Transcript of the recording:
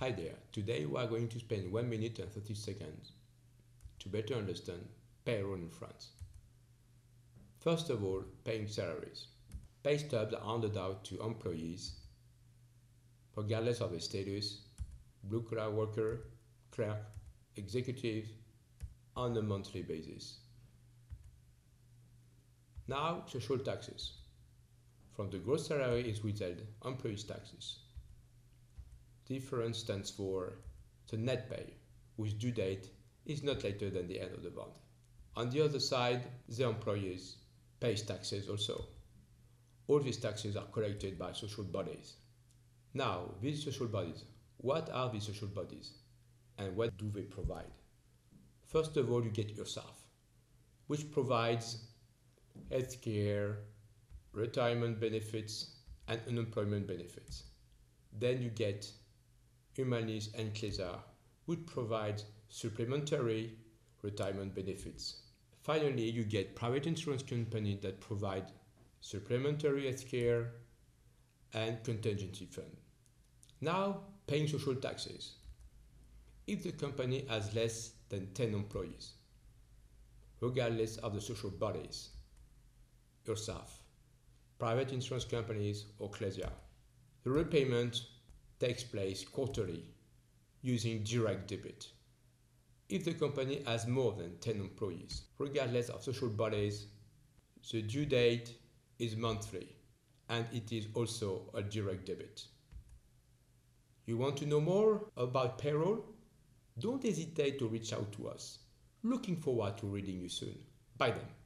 Hi there, today we are going to spend 1 minute and 30 seconds to better understand payroll in France. First of all, paying salaries. Pay stubs are handed out to employees regardless of their status, blue-collar worker, clerk, executive, on a monthly basis. Now, social taxes. From the gross salary is withheld employees' taxes. Difference stands for the net pay, whose due date is not later than the end of the month. On the other side, the employees pay taxes also. All these taxes are collected by social bodies. Now, these social bodies, what are these social bodies and what do they provide? First of all, you get yourself, which provides healthcare, retirement benefits, and unemployment benefits. Then you get Humanis and Clésar, which provide supplementary retirement benefits. Finally, you get private insurance companies that provide supplementary healthcare and contingency fund. Now, paying social taxes. If the company has less than 10 employees, regardless of the social bodies, yourself, private insurance companies, or Clésar, the repayment takes place quarterly using direct debit. If the company has more than 10 employees, regardless of social bodies, the due date is monthly and it is also a direct debit. You want to know more about payroll? Don't hesitate to reach out to us. Looking forward to reading you soon. Bye then.